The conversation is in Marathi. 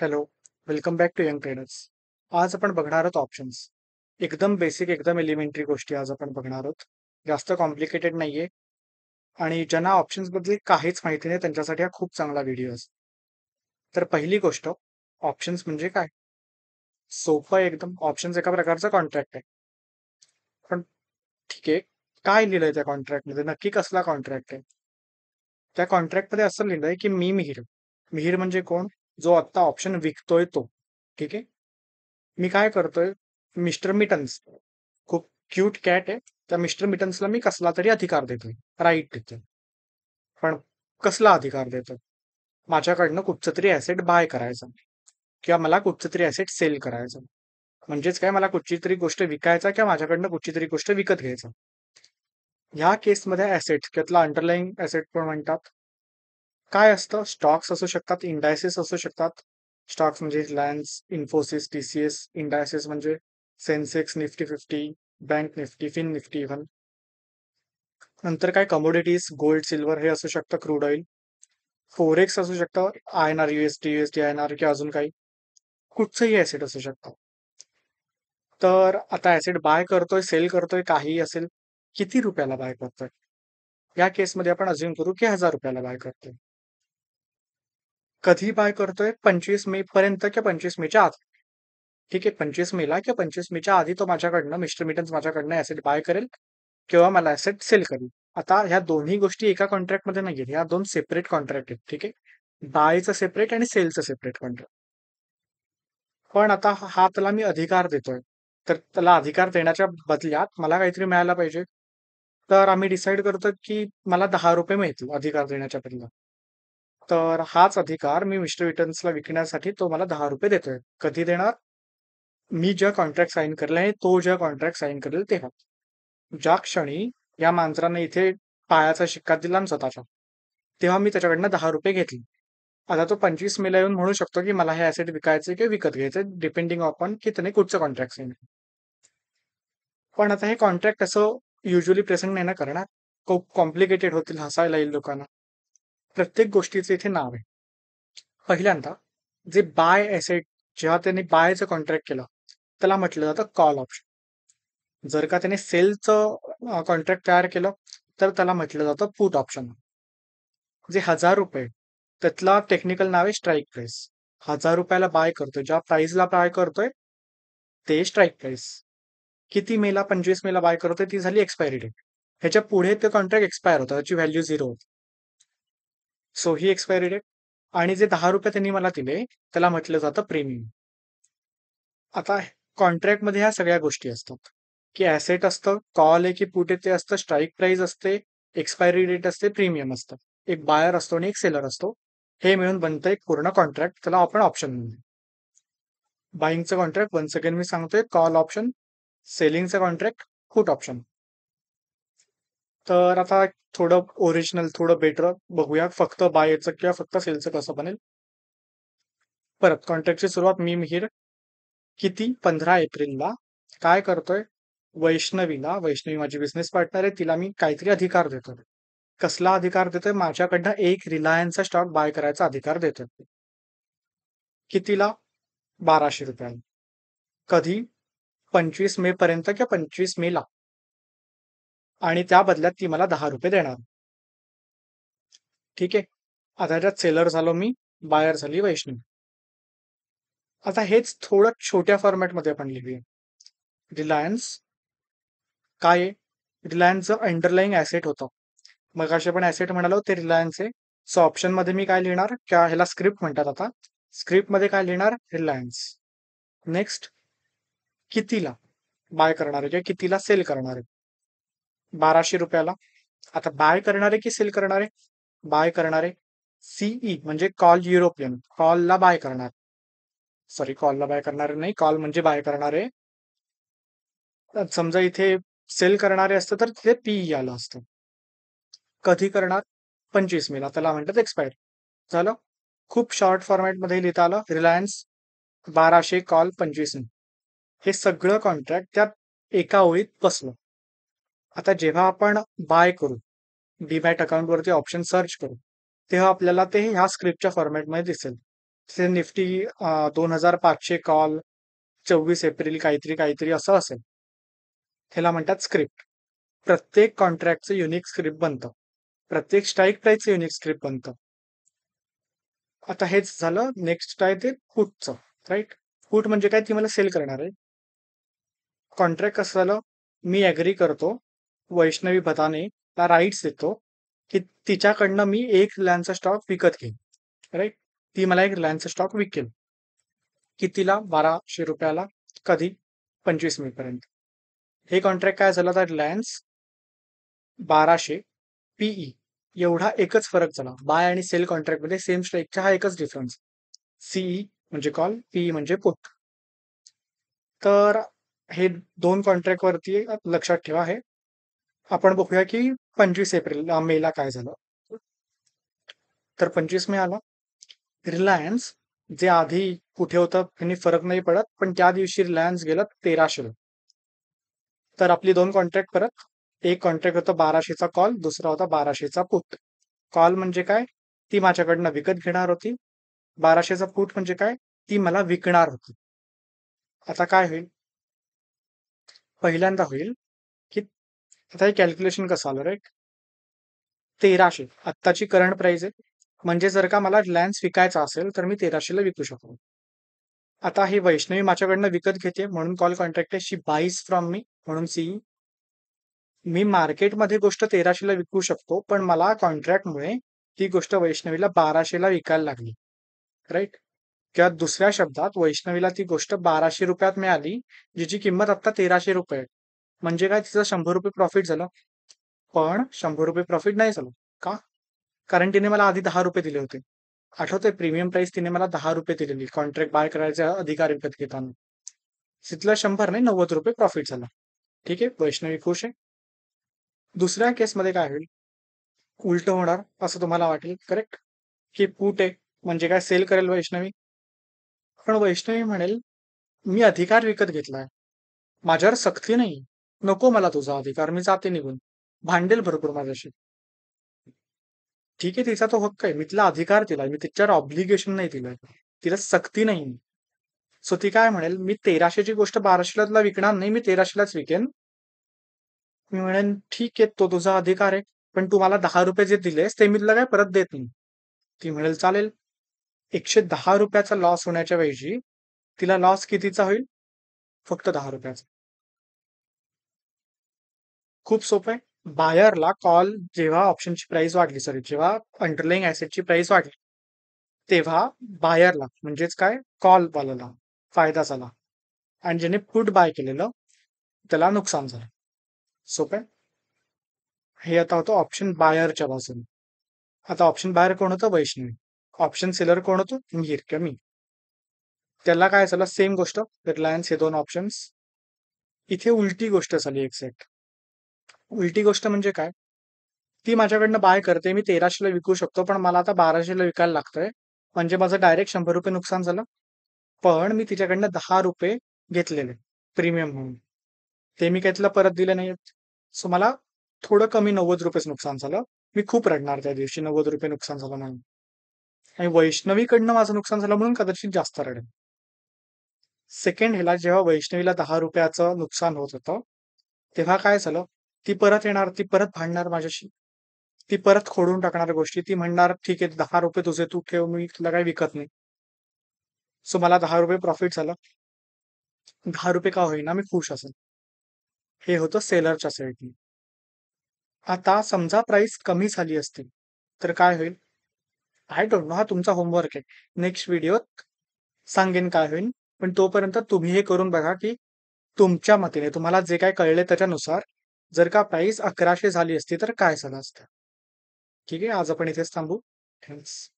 Hello, welcome back to young traders. आज आपण बघणार आहोत ऑप्शन्स. एकदम बेसिक, एकदम एलिमेंटरी गोष्टी आज आपण बघणार आहोत. जास्त कॉम्प्लिकेटेड नाहीये आणि ज्यांना ऑप्शन्स बद्दल काहीच माहिती नाही त्यांच्यासाठी हा खूप चांगला व्हिडिओ आहे. तर पहिली गोष्ट, ऑप्शन्स म्हणजे काय? सोपं आहे एकदम. ऑप्शन्स एका प्रकारचा कॉन्ट्रॅक्ट आहे. पण ठीक आहे, काय लिहिलंय त्या कॉन्ट्रॅक्टमध्ये? नक्की कसला कॉन्ट्रॅक्ट आहे? त्या कॉन्ट्रॅक्टमध्ये असं लिहिलंय की मी मिहीर. मिहीर म्हणजे कोण? जो आत्ता ऑप्शन विकतोय तो. ठीक आहे. मी काय करतोय? मिस्टर मिटन्स खूप क्यूट कॅट आहे. त्या मिस्टर मिटन्सला मी कसला तरी अधिकार देतोय, राईट देतोय. पण कसला अधिकार देतोय? माझ्याकडनं कुठचं तरी ऍसेट बाय करायचं किंवा मला कुठचं तरी ऍसेट सेल करायचं. म्हणजेच काय, मला कुठची तरी गोष्ट विकायचा किंवा माझ्याकडनं कुठची तरी गोष्ट विकत घ्यायचं. ह्या केसमध्ये ऍसेट त्यातला अंडरलाईंग ऍसेट पण म्हणतात. काय असतं? स्टॉक्स असू शकतात, इंडायसेस असू शकतात. स्टॉक्स म्हणजे रिलायन्स, इन्फोसिस, टीसीएस. इंडायसेस म्हणजे Sensex, Nifty 50, bank Nifty, fin Nifty even. नंतर काय, कमोडिटीज, गोल्ड, सिल्वर हे असू शकतं, क्रूड ऑइल. फोरेक्स असू शकतं, INR, USD, USD INR किंवा अजून काही. कुठचंही ऍसेट असू शकतं. तर आता ऍसेट बाय करतोय, सेल करतोय, काहीही असेल. किती रुपयाला बाय करतोय? या केसमध्ये आपण अज्युम करू की 1000 रुपयाला बाय करतोय. कधी बाय करतोय? 25 मे पर्यंत किंवा 25 मेच्या आत. ठीक आहे, 25 मेला किंवा 25 मेच्या आधी तो माझ्याकडनं, मिस्टर मिटन्स माझ्याकडनं ऍसेट बाय करेल किंवा मला ऍसेट सेल करेल. आता ह्या दोन्ही गोष्टी एका कॉन्ट्रॅक्टमध्ये नाहीयेत. ह्या दोन सेपरेट कॉन्ट्रॅक्ट आहेत. ठीक आहे, बायचं सेपरेट आणि सेलचं सेपरेट कॉन्ट्रॅक्ट. पण आता हा त्याला मी अधिकार देतोय, तर त्याला अधिकार देण्याच्या बदल्यात मला काहीतरी मिळायला पाहिजे. तर आम्ही डिसाईड करतो की मला 10 रुपये मिळतील अधिकार देण्याच्या बदल्यात. तर हाच अधिकार मी मिस्टर विटन्सला विकण्यासाठी तो मला 10 रुपये देतोय. कधी देणार? मी ज्या कॉन्ट्रॅक्ट साईन केलाय, तो ज्या कॉन्ट्रॅक्ट साईन करेल तेव्हा. ज्या क्षणी या मांजराने इथे पायाचा शिक्का दिला ना स्वतःच्या, तेव्हा मी त्याच्याकडनं 10 रुपये घेतले. आता तो 25 मेला येऊन म्हणू शकतो की मला हे ऍसेट विकायचे किंवा विकत घ्यायचे, डिपेंडिंग अपॉन की त्याने कुठचं कॉन्ट्रॅक्ट साईन. पण आता हे कॉन्ट्रॅक्ट असं युजली प्रेझेंट नाही ना करणार. खूप कॉम्प्लिकेटेड होतील, हसायला येईल लोकांना. प्रत्येक गोष्टीचे इथे नाव आहे. पहिल्यांदा, जे बाय ऍसेट, जेव्हा त्यांनी बायचं कॉन्ट्रॅक्ट केलं त्याला म्हटलं जातं कॉल ऑप्शन. जर का त्याने सेलचं कॉन्ट्रॅक्ट तयार केलं तर त्याला म्हटलं जातं पुट ऑप्शन. जे 1000 रुपये, त्यातला टेक्निकल नाव आहे स्ट्राईक प्राइस. 1000 रुपयाला बाय करतोय, ज्या प्राइसला बाय करतोय ते स्ट्राईक प्राइस. किती मेला? 25 मेला बाय करतोय, ती झाली एक्सपायरी डेट. ह्याच्या पुढे ते कॉन्ट्रॅक्ट एक्सपायर होतं, त्याची व्हॅल्यू 0 होती. सो ही एक्सपायरी डेट. आणि जे 10 रुपये त्यांनी मला दिले त्याला म्हटलं जातं प्रीमियम. आता कॉन्ट्रॅक्टमध्ये ह्या सगळ्या गोष्टी असतात की ऍसेट असतं, कॉल आहे की पुट आहे ते असतं, स्ट्राईक प्राइस असते, एक्सपायरी डेट असते, प्रीमियम असतं, एक बायर असतो आणि एक सेलर असतो. हे मिळून बनतं एक पूर्ण कॉन्ट्रॅक्ट, त्याला आपण ऑप्शन म्हणतो. बाईंगचं कॉन्ट्रॅक्ट वन्स अगेन मी सांगतोय, कॉल ऑप्शन. सेलिंगचं कॉन्ट्रॅक्ट पुट ऑप्शन. तर आता थोडं ओरिजिनल, थोडं बेटर बघूया, फक्त बायचं किंवा फक्त सेलचं कसं बनेल. परत कॉन्ट्रॅक्टची सुरुवात, मी मिहीर. किती? 15 एप्रिलला. काय करतोय? वैष्णवी माझी बिझनेस पार्टनर आहे, तिला मी काहीतरी अधिकार देतोय. कसला अधिकार देतोय? माझ्याकडनं एक रिलायन्सचा स्टॉक बाय करायचा अधिकार देतोय. कितीला? 1200 रुपयाला. कधी? 25 मे पर्यंत किंवा 25 मेला. आणि त्या बदल्यात ती मला 10 रुपये देणार. ठीक आहे, आता त्यात सेलर झालो मी, बायर झाली वैष्णवी. आता हेच थोडं छोट्या फॉर्मॅटमध्ये आपण लिहूया. रिलायन्स काय आहे? रिलायन्सचं अंडरलाईंग ऍसेट होतं. मग असे पण ऍसेट म्हणालो ते रिलायन्स आहे. सो ऑप्शन मध्ये मी काय लिहिणार? क्या ह्याला स्क्रिप्ट म्हणतात. आता स्क्रिप्ट मध्ये काय लिहिणार? रिलायन्स. नेक्स्ट, कितीला बाय करणार आहे किंवा कितीला सेल करणार आहे? 1200 रुपयाला. आता बाय करणारे की सेल करणारे? बाय करणारे. सीई म्हणजे कॉल युरोपियन, कॉलला बाय करणार. सॉरी, कॉलला बाय करणारे नाही, कॉल म्हणजे बाय करणारे. समजा इथे सेल करणारे असतं तर तिथे पीई आलं असतं. कधी करणार? 25 मेला, त्याला म्हणतात एक्सपायर. झालं. खूप शॉर्ट फॉर्मॅटमध्ये लिहिता आलं. Reliance 1200, call 25. हे सगळं कॉन्ट्रॅक्ट त्यात एका ओळीत बसलं. आता जेव्हा आपण बाय करू, डीमॅट अकाउंटवरती ऑप्शन सर्च करू, तेव्हा आपल्याला ते ह्या स्क्रिप्टच्या फॉर्मॅटमध्ये दिसेल. ते निफ्टी 2500 कॉल 24 एप्रिल काहीतरी काहीतरी असं असेल. ह्याला म्हणतात स्क्रिप्ट. प्रत्येक कॉन्ट्रॅक्टचं युनिक स्क्रिप्ट बनतं. प्रत्येक स्ट्राईक प्राईसचं युनिक स्क्रिप्ट बनतं. आता हेच झालं. नेक्स्ट आहे ते पुटचं, राईट? पुट म्हणजे काय? ती मला सेल करणार आहे. कॉन्ट्रॅक्ट कसं झालं? मी ॲग्री करतो. वैष्णवी भदाने ला राईट्स देतो की तिच्याकडनं मी एक रिलायन्सचा स्टॉक विकत घेईन, राईट? ती मला एक रिलायन्सचा स्टॉक विकेल कितीला? 1200 रुपयाला. कधी? 25 मे पर्यंत. हे कॉन्ट्रॅक्ट काय झालं? तर रिलायन्स 1200 पीई एवढा एकच फरक झाला. बाय आणि सेल कॉन्ट्रॅक्टमध्ये सेम स्ट्राईकचा हा एकच डिफरन्स. सीई म्हणजे कॉल, पीई म्हणजे पुट. तर हे दोन कॉन्ट्रॅक्ट वरती लक्षात ठेवा. हे आपण बघूया की 25 एप्रिल मेला काय झालं. तर 25 मे आला. रिलायन्स जे आधी कुठे होतं ह्यानी फरक नाही पडत, पण त्या दिवशी रिलायन्स गेलं 1300. तर आपली दोन कॉन्ट्रॅक्ट परत. एक कॉन्ट्रॅक्ट होता 1200चा कॉल, दुसरा होता 1200चा पुट. कॉल म्हणजे काय? ती माझ्याकडनं विकत घेणार होती. 1200चा पुट म्हणजे काय? ती मला विकणार होती. आता काय होईल? पहिल्यांदा होईल की आता हे कॅल्क्युलेशन कसं आलं, राईट? 1300 आत्ताची करंट प्राइस आहे. म्हणजे जर का मला रिलायन्स विकायचा असेल तर मी 1300ला विकू शकतो. आता ही वैष्णवी माझ्याकडनं विकत घेते म्हणून कॉल कॉन्ट्रॅक्ट आहे. शी बाईज फ्रॉम मी म्हणून सी. मी मार्केटमध्ये गोष्ट 1300ला विकू शकतो, पण मला कॉन्ट्रॅक्टमुळे ती गोष्ट वैष्णवीला 1200ला विकायला लागली, राईट? किंवा दुसऱ्या शब्दात वैष्णवीला ती गोष्ट 1200 रुपयात मिळाली, जिची किंमत आता 1300 रुपये आहे. म्हणजे काय? तिचं 100 रुपये प्रॉफिट झालं. पण 100 रुपये प्रॉफिट नाही झालं. का? कारण तिने मला आधी 10 रुपये दिले होते. आठवतंय? प्रीमियम प्राइस तिने मला 10 रुपये दिलेली कॉन्ट्रॅक्ट बाय करायचा अधिकार विकत घेताना. तिथलं 100 नाही 90 रुपये प्रॉफिट झाला. ठीक आहे, वैष्णवी खुश आहे. दुसऱ्या केसमध्ये काय होईल? उलट होणार असं तुम्हाला वाटेल, करेक्ट? की पुट आहे म्हणजे काय? सेल करेल वैष्णवी. पण वैष्णवी म्हणेल मी अधिकार विकत घेतलाय, माझ्यावर सक्ती नाही, नको मला तुझा अधिकार, मी जाते निघून. भांडेल भरपूर माझ्याशी. ठीक आहे, तिचा तो हक्क आहे, मी तिला अधिकार दिलाय, मी तिच्यावर ऑब्लिगेशन नाही दिलंय, तिला सक्ती नाही. सो ती काय म्हणेल? मी 1300ची गोष्ट 1200ला तुला विकणार नाही, मी 1300लाच विकेन. मी म्हणेन ठीक आहे, तो तुझा अधिकार आहे, पण तू मला 10 रुपये जे दिलेस ते मी तुला काय परत देत नाही. ती म्हणेल चालेल. 110 रुपयाचा लॉस होण्याच्या ऐवजी तिला लॉस कितीचा होईल? फक्त 10 रुपयाचा. खूप सोपं आहे. बायरला कॉल जेव्हा ऑप्शनची प्राइस वाढली, सॉरी जेव्हा अंडरलाईंग ऍसेटची प्राइस वाढली, तेव्हा बायरला म्हणजेच काय? कॉल वाल्याला फायदा झाला आणि ज्याने पुट बाय केलेलं त्याला नुकसान झालं. सोपं आहे. हे आता होतं ऑप्शन बायरच्या बाजूने. आता ऑप्शन बायर कोण होतं? वैष्णवी. ऑप्शन सेलर कोण होतो? मिहिर किंवा मी. त्याला काय झालं? सेम गोष्ट. रिलायन्स हे दोन ऑप्शन्स. इथे उलटी गोष्ट झाली एक्झॅक्ट. उलटी गोष्ट म्हणजे काय? ती माझ्याकडनं बाय करते, मी 1300ला विकू शकतो, पण मला आता 1200ला विकायला लागतंय. म्हणजे माझं डायरेक्ट 100 रुपये नुकसान झालं. पण मी तिच्याकडनं 10 रुपये घेतलेले प्रीमियम म्हणून. ते मी काही तिला परत दिले नाहीत. सो मला थोडं कमी 90 रुपयेच नुकसान झालं. मी खूप रडणार त्या दिवशी 90 रुपये नुकसान झालं म्हणून. आणि वैष्णवीकडनं माझं नुकसान झालं म्हणून कदाचित जास्त रडेल. सेकंड ह्याला जेव्हा वैष्णवीला 10 रुपयाचं नुकसान होत होतं, तेव्हा काय झालं? ती परत येणार, ती परत भांडणार माझ्याशी. ती परत खोडून टाकणार गोष्टी. ती म्हणणार, "ठीक आहे, 10 रुपये तुझे तू ठेव, मी तुला काही विकत नाही." सो मला 10 रुपये प्रॉफिट झालं. 10 रुपये का होईना मी खुश असेल. हे होतं सेलरच्या साईडनी. आता समजा प्राइस कमी झाली असती, तर काय होईल? I don't know. हा तुमचा होमवर्क आहे. नेक्स्ट व्हिडिओत सांगेन काय होईल. पण तोपर्यंत तुम्ही हे करून बघा, की तुमच्या मतीने तुम्हाला जे काही कळले त्याच्यानुसार जर का प्राइस 1100 झाली असती, तर काय झालं असतं? ठीक आहे, आज आपण इथेच थांबू. थँक्स.